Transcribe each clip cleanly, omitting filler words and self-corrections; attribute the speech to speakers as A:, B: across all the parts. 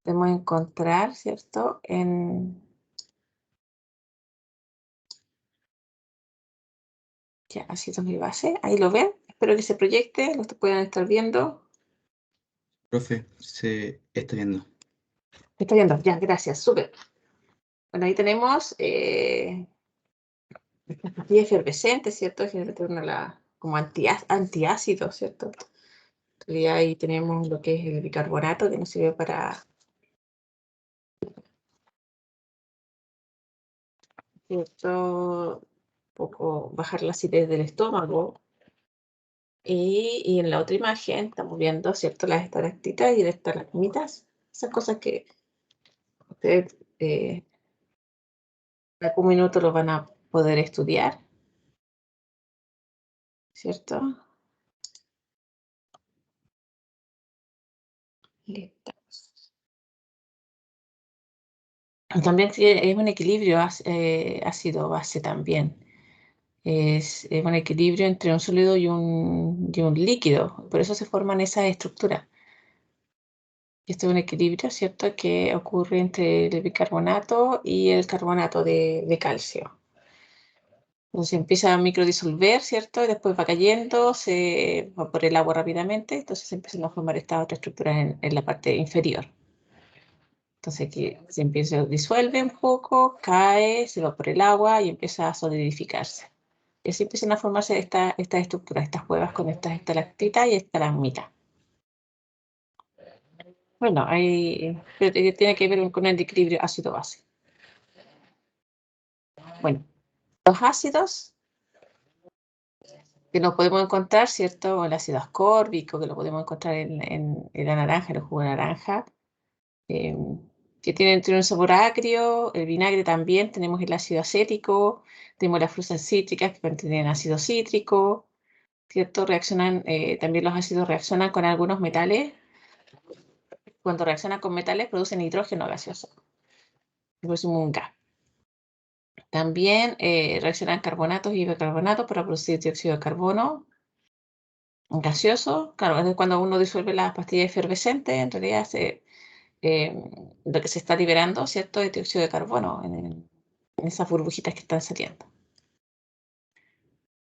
A: podemos encontrar, ¿cierto? En ya, ácidos y base. Ahí lo ven. Espero que se proyecte, lo puedan estar viendo.
B: Profe, se está viendo.
A: Está viendo, ya, gracias, súper. Bueno, ahí tenemos las pastillas efervescentes, ¿cierto? Como antiácido, ¿cierto? Y ahí tenemos lo que es el bicarbonato, que nos sirve para, ¿cierto? Poco bajar la acidez del estómago. Y en la otra imagen estamos viendo, ¿cierto? Las estalactitas y las estalagmitas. Esas cosas que ustedes en algún minuto lo van a poder estudiar, ¿cierto? Listo. También es un equilibrio ácido-base también. Es un equilibrio entre un sólido y un líquido. Por eso se forman esas estructuras. Este es un equilibrio, ¿cierto?, que ocurre entre el bicarbonato y el carbonato de calcio. Entonces empieza a microdisolver, ¿cierto? Y después va cayendo, se va por el agua rápidamente, entonces se empiezan a formar estas otras estructuras en la parte inferior. Entonces aquí se empieza, disuelve un poco, cae, se va por el agua y empieza a solidificarse. Y así empiezan a formarse estas estructuras, estas cuevas con estas estalactitas y estalagmitas. Bueno, pero tiene que ver con el equilibrio ácido-base. Bueno, los ácidos que nos podemos encontrar, ¿cierto? El ácido ascórbico, que lo podemos encontrar en la naranja, en el jugo de naranja, que tiene un sabor agrio. El vinagre también, tenemos el ácido acético, tenemos las frutas cítricas que contienen ácido cítrico, ¿cierto? También los ácidos reaccionan con algunos metales. Cuando reaccionan con metales producen hidrógeno gaseoso, es un gas. También reaccionan carbonatos y bicarbonatos para producir dióxido de carbono gaseoso. Claro, es cuando uno disuelve las pastillas efervescentes, en realidad lo que se está liberando, ¿cierto?, es dióxido de carbono en esas burbujitas que están saliendo.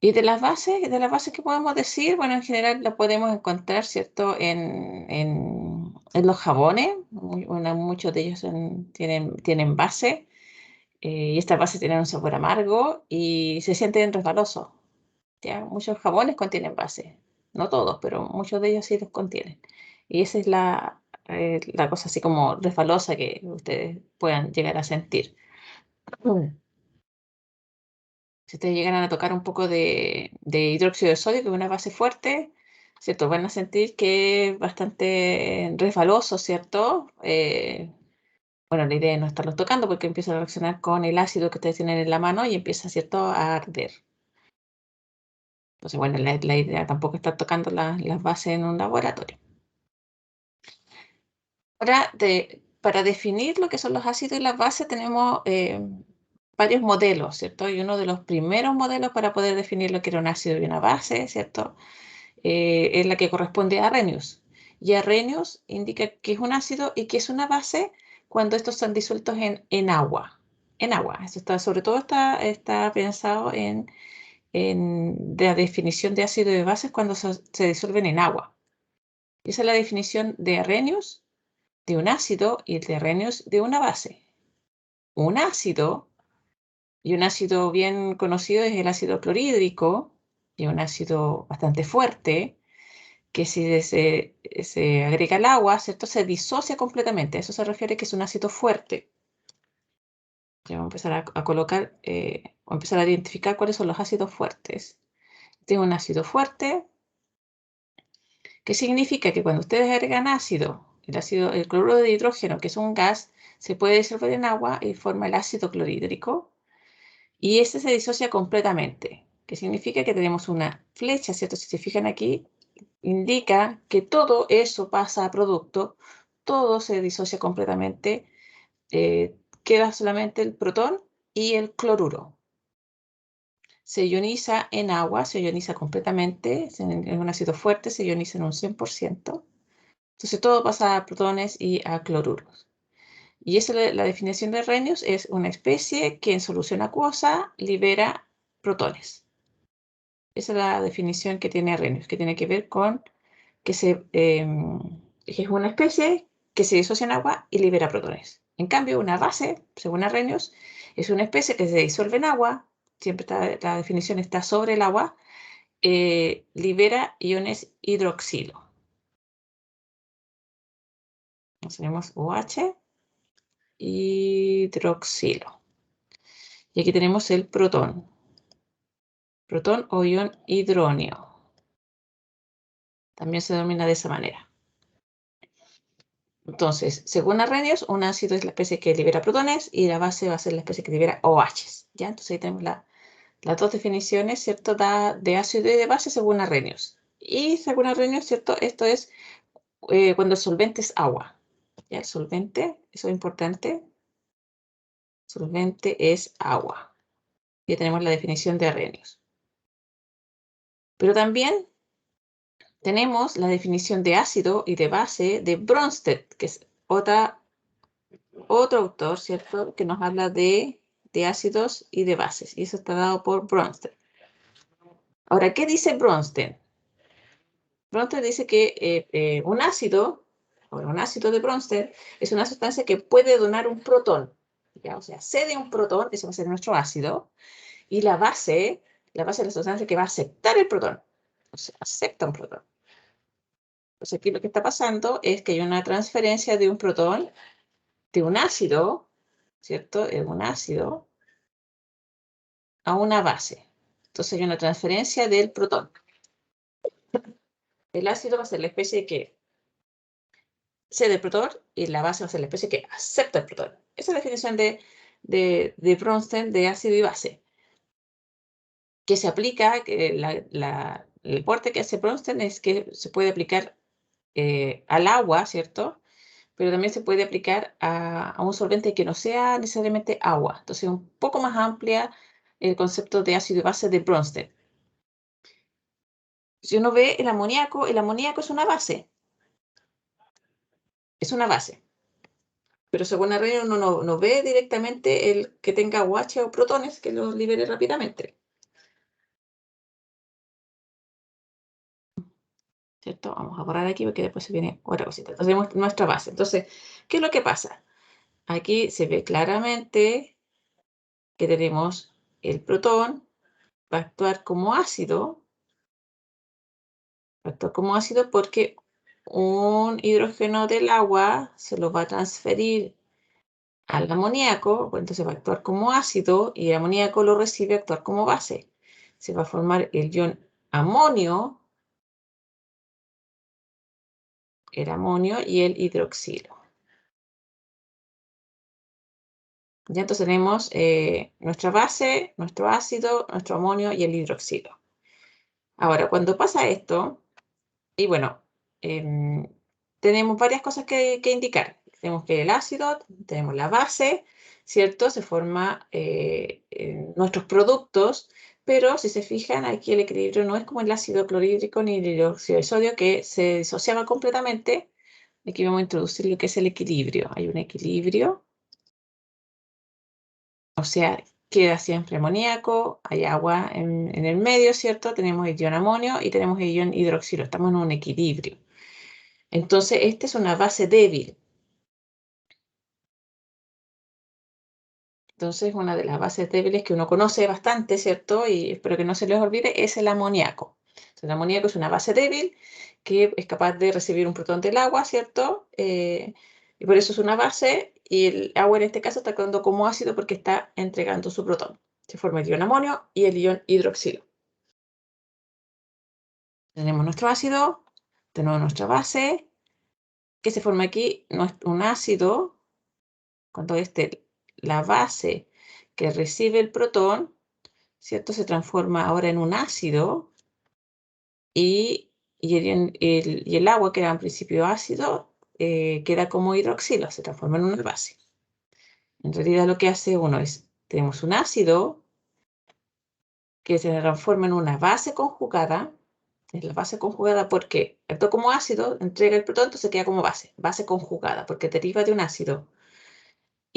A: Y de las bases que podemos decir, bueno, en general lo podemos encontrar, ¿cierto?, en los jabones. Muchos de ellos tienen base, y estas bases tienen un sabor amargo y se sienten resbalosos. ¿Ya? Muchos jabones contienen base, no todos, pero muchos de ellos sí los contienen. Y esa es la cosa así como resbalosa que ustedes puedan llegar a sentir. Si ustedes llegan a tocar un poco de hidróxido de sodio, que es una base fuerte, ¿cierto? Van a sentir que es bastante resbaloso, ¿cierto? Bueno, la idea es no estarlos tocando porque empieza a reaccionar con el ácido que ustedes tienen en la mano y empieza, ¿cierto?, a arder. Entonces, bueno, la idea tampoco es estar tocando las bases en un laboratorio. Ahora, para definir lo que son los ácidos y las bases, tenemos varios modelos, ¿cierto? Y uno de los primeros modelos para poder definir lo que era un ácido y una base, ¿cierto?, es la que corresponde a Arrhenius. Y Arrhenius indica que es un ácido y que es una base cuando estos están disueltos en agua. En agua. Sobre todo está pensado en la definición de ácido y de bases cuando se disuelven en agua. Esa es la definición de Arrhenius de un ácido y el de Arrhenius de una base. Un ácido, y un ácido bien conocido es el ácido clorhídrico, y un ácido bastante fuerte, que si se agrega al agua, ¿cierto?, se disocia completamente. A eso se refiere que es un ácido fuerte. Ya vamos a empezar a colocar, o empezar a identificar cuáles son los ácidos fuertes. Tengo un ácido fuerte, que significa que cuando ustedes agregan el cloruro de hidrógeno, que es un gas, se puede disolver en agua y forma el ácido clorhídrico, y este se disocia completamente, que significa que tenemos una flecha, ¿cierto? Si se fijan aquí, indica que todo eso pasa a producto, todo se disocia completamente, queda solamente el protón y el cloruro. Se ioniza en agua, se ioniza completamente, es un ácido fuerte, se ioniza en un 100%. Entonces todo pasa a protones y a cloruros. Y esa es la definición de Arrhenius, es una especie que en solución acuosa libera protones. Esa es la definición que tiene Arrhenius, que tiene que ver con que es una especie que se disocia en agua y libera protones. En cambio, una base, según Arrhenius, es una especie que se disuelve en agua, siempre la definición está sobre el agua, libera iones hidroxilo. Entonces tenemos OH, hidroxilo. Y aquí tenemos el protón. Protón o ion hidróneo. También se denomina de esa manera. Entonces, según Arrhenius, un ácido es la especie que libera protones y la base va a ser la especie que libera OHs. ¿Ya? Entonces ahí tenemos las dos definiciones, ¿cierto? De ácido y de base según Arrhenius. Y según Arrhenius, ¿cierto? Esto es cuando el solvente es agua. ¿Ya? El solvente, eso es importante. Solvente es agua. Ya tenemos la definición de Arrhenius. Pero también tenemos la definición de ácido y de base de Bronsted, que es otro autor, ¿cierto?, que nos habla de ácidos y de bases. Y eso está dado por Bronsted. Ahora, ¿qué dice Bronsted? Bronsted dice que un ácido de Bronsted es una sustancia que puede donar un protón. ¿Ya? O sea, cede un protón, ese va a ser nuestro ácido, y la base es la sustancia que va a aceptar el protón. O sea, acepta un protón. Entonces aquí lo que está pasando es que hay una transferencia de un protón de un ácido, ¿cierto? De un ácido a una base. Entonces hay una transferencia del protón. El ácido va a ser la especie que cede el protón y la base va a ser la especie que acepta el protón. Esa es la definición de Bronsted de ácido y base. Que se aplica, el porte que hace Bronsted es que se puede aplicar al agua, ¿cierto? Pero también se puede aplicar a un solvente que no sea necesariamente agua. Entonces, es un poco más amplia el concepto de ácido y base de Bronsted. Si uno ve el amoníaco es una base. Es una base. Pero según Arrhenius uno no ve directamente el que tenga OH o protones que los libere rápidamente. ¿Cierto? Vamos a borrar aquí porque después se viene otra cosita. Entonces tenemos nuestra base. Entonces, ¿qué es lo que pasa? Aquí se ve claramente que tenemos el protón, va a actuar como ácido, porque un hidrógeno del agua se lo va a transferir al amoníaco, pues entonces va a actuar como ácido y el amoníaco lo recibe a actuar como base. Se va a formar el ion amonio, y el hidroxilo. Ya entonces tenemos nuestra base, nuestro ácido, nuestro amonio y el hidroxilo. Ahora, cuando pasa esto, y bueno, tenemos varias cosas que indicar. Tenemos que el ácido, tenemos la base, ¿cierto? Se forma nuestros productos, pero si se fijan, aquí el equilibrio no es como el ácido clorhídrico ni el hidróxido de sodio, que se disociaba completamente. Aquí vamos a introducir lo que es el equilibrio. Hay un equilibrio, o sea, queda siempre amoníaco, hay agua en el medio, ¿cierto? Tenemos el ion amonio y tenemos el ion hidroxilo. Estamos en un equilibrio. Entonces, esta es una base débil. Entonces, una de las bases débiles que uno conoce bastante, ¿cierto? Y espero que no se les olvide, es el amoníaco. Entonces, el amoníaco es una base débil que es capaz de recibir un protón del agua, ¿cierto? Y por eso es una base, y el agua en este caso está actuando como ácido porque está entregando su protón. Se forma el ion amonio y el ion hidroxilo. Tenemos nuestro ácido, tenemos nuestra base, que se forma aquí un ácido, cuando la base que recibe el protón, ¿cierto? Se transforma ahora en un ácido y el agua, que era en principio ácido, queda como hidroxilo, se transforma en una base. En realidad lo que hace uno es, tenemos un ácido que se transforma en una base conjugada. Es la base conjugada porque actúa como ácido, entrega el protón, entonces queda como base conjugada, porque deriva de un ácido.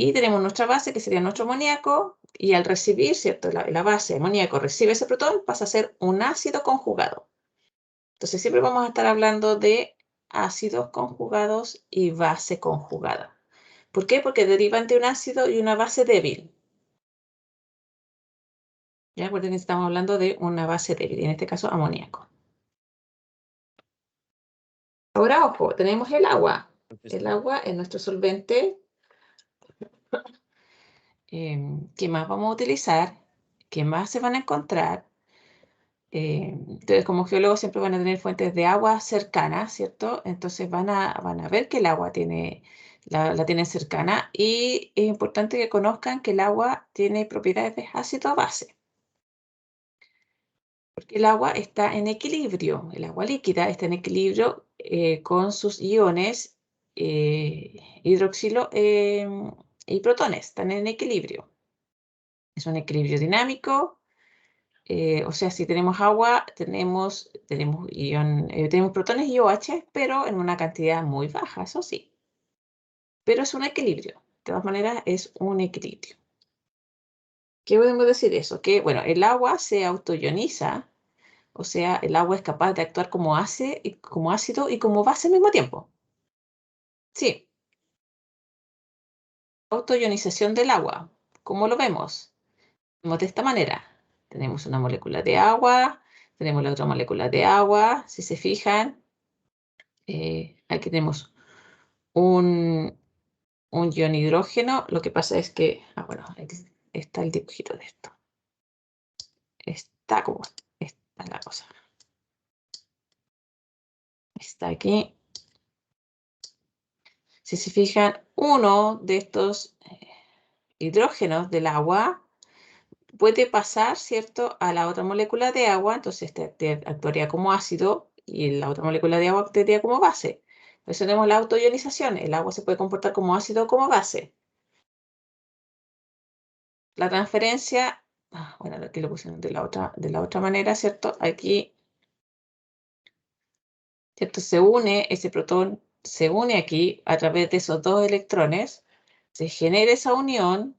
A: Y tenemos nuestra base, que sería nuestro amoníaco, y al recibir, ¿cierto? La base amoníaco recibe ese protón, pasa a ser un ácido conjugado. Entonces siempre vamos a estar hablando de ácidos conjugados y base conjugada. ¿Por qué? Porque derivan de un ácido y una base débil. ¿Ya? Recuerden que estamos hablando de una base débil, en este caso amoníaco. Ahora, ojo, tenemos el agua. El agua es nuestro solvente. ¿Qué más vamos a utilizar? ¿Qué más se van a encontrar? Entonces, como geólogos siempre van a tener fuentes de agua cercanas, ¿cierto? Entonces van a ver que el agua la tienen cercana y es importante que conozcan que el agua tiene propiedades de ácido-base. Porque el agua está en equilibrio, el agua líquida está en equilibrio con sus iones hidroxilo y protones, están en equilibrio. Es un equilibrio dinámico. O sea, si tenemos agua, tenemos protones y OH, pero en una cantidad muy baja, eso sí. Pero es un equilibrio. De todas maneras, es un equilibrio. ¿Qué podemos decir de eso? Que, bueno, el agua se autoioniza, o sea, el agua es capaz de actuar como ácido y como base al mismo tiempo. Sí, autoionización del agua. ¿Cómo lo vemos? Vemos de esta manera. Tenemos una molécula de agua, tenemos la otra molécula de agua. Si se fijan, aquí tenemos un ion hidrógeno. Lo que pasa es que, bueno, aquí está el dibujito de esto. Está como, está la cosa. Está aquí. Si se fijan, uno de estos hidrógenos del agua puede pasar, ¿cierto?, a la otra molécula de agua, entonces este actuaría como ácido y la otra molécula de agua actuaría como base. Por eso tenemos la autoionización. El agua se puede comportar como ácido o como base. La transferencia, bueno, aquí lo pusieron de la otra manera, ¿cierto? Aquí, ¿cierto? Se une, ese protón se une aquí a través de esos dos electrones, se genera esa unión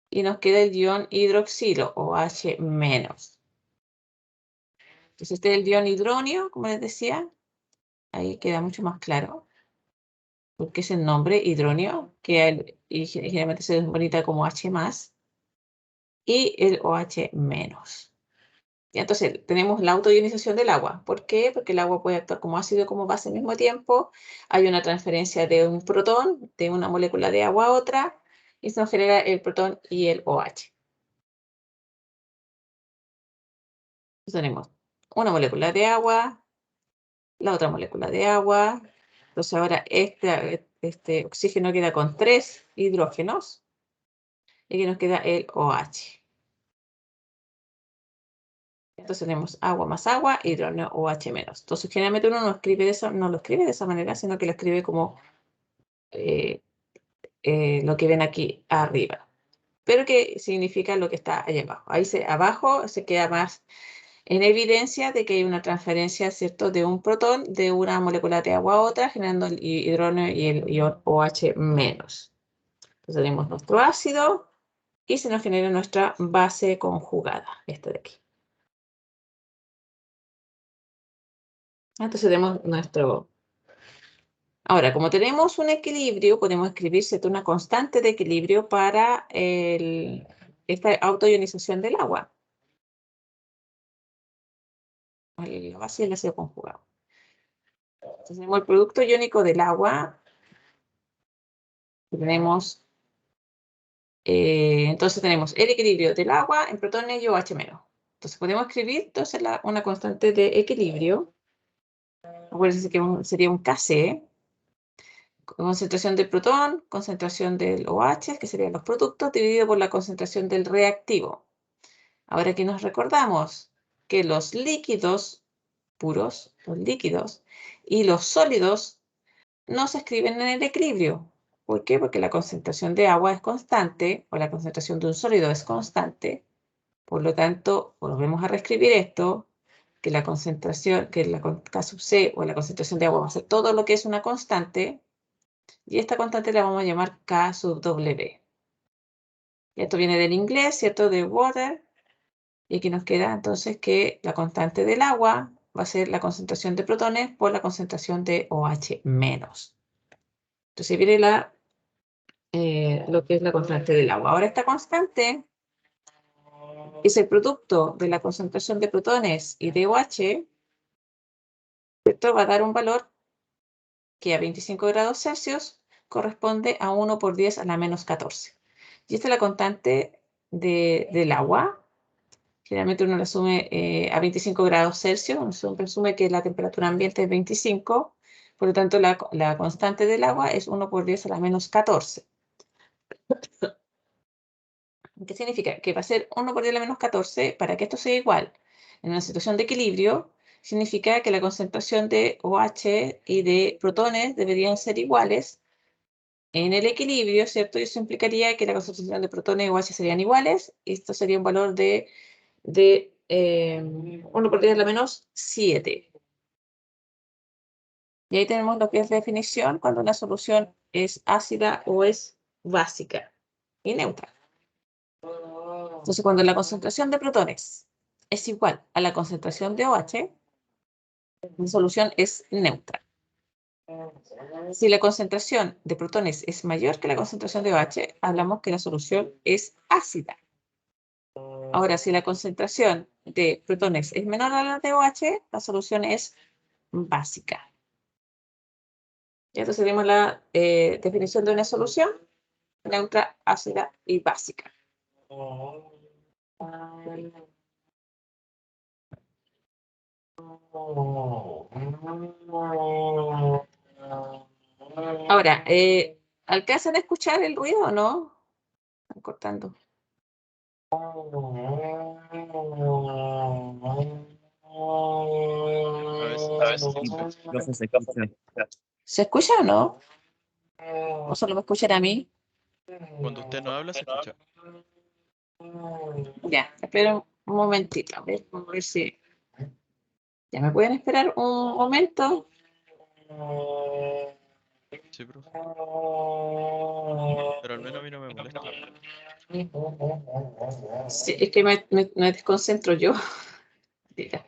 A: y nos queda el ion hidroxilo, o H-. Entonces, este es el ion hidronio, como les decía, ahí queda mucho más claro, porque es el nombre hidronio, y generalmente se bonita como H+, y el OH-. Y entonces tenemos la autoionización del agua. ¿Por qué? Porque el agua puede actuar como ácido y como base al mismo tiempo. Hay una transferencia de un protón de una molécula de agua a otra y se nos genera el protón y el OH. Entonces tenemos una molécula de agua, la otra molécula de agua. Entonces ahora este oxígeno queda con 3 hidrógenos y aquí nos queda el OH. Entonces tenemos agua más agua, hidrógeno OH-. Entonces generalmente uno no lo escribe de esa manera, sino que lo escribe como lo que ven aquí arriba. Pero que significa lo que está ahí abajo. Abajo se queda más en evidencia de que hay una transferencia, ¿cierto?, de un protón de una molécula de agua a otra, generando el hidrógeno y el ion OH-. Entonces tenemos nuestro ácido y se nos genera nuestra base conjugada, esta de aquí. Entonces tenemos nuestro... Ahora, como tenemos un equilibrio, podemos escribir, ¿cierto?, una constante de equilibrio para esta autoionización del agua. La base y el ácido conjugado. Entonces tenemos el producto iónico del agua. Tenemos, entonces tenemos el equilibrio del agua en protones y OH-. Entonces podemos escribir entonces una constante de equilibrio. Acuérdense que sería un Kc. Concentración del protón, concentración del OH, que serían los productos, dividido por la concentración del reactivo. Ahora que nos recordamos que los líquidos puros, los líquidos, y los sólidos no se escriben en el equilibrio. ¿Por qué? Porque la concentración de agua es constante, o la concentración de un sólido es constante. Por lo tanto, volvemos a reescribir esto, que la concentración, que la K sub C, o la concentración de agua va a ser todo lo que es una constante. Y esta constante la vamos a llamar K sub W. Y esto viene del inglés, ¿cierto? De water. Y aquí nos queda entonces que la constante del agua va a ser la concentración de protones por la concentración de OH menos. Entonces viene lo que es la constante del agua. Ahora esta constante es el producto de la concentración de protones y de OH. Esto va a dar un valor que a 25 grados Celsius corresponde a 1 por 10 a la menos 14. Y esta es la constante del agua. Generalmente uno la asume a 25 grados Celsius, uno presume que la temperatura ambiente es 25, por lo tanto la constante del agua es 1 por 10 a la menos 14. ¿Qué significa? Que va a ser 1 por 10 a la menos 14, para que esto sea igual en una situación de equilibrio, significa que la concentración de OH y de protones deberían ser iguales en el equilibrio, ¿cierto? Y eso implicaría que la concentración de protones y OH serían iguales, y esto sería un valor de 1 por 10 a la menos 7. Y ahí tenemos lo que es la definición cuando una solución es ácida o es básica y neutra. Entonces, cuando la concentración de protones es igual a la concentración de OH, la solución es neutra. Si la concentración de protones es mayor que la concentración de OH, hablamos que la solución es ácida. Ahora, si la concentración de protones es menor a la de OH, la solución es básica. Y entonces tenemos la definición de una solución: neutra, ácida y básica. Ahora, ¿alcanzan a escuchar el ruido o no? Están cortando.
C: A veces sí, profe, se escucha.
A: ¿Se escucha o no? ¿O solo me escuchan a mí?
C: Cuando usted no habla, se escucha.
A: Ya, espera un momentito. Vamos a ver si... ¿Ya me pueden esperar un momento?
C: Sí, profe. Pero al menos a mí no me molesta.
A: Sí, es que me desconcentro yo. Mira.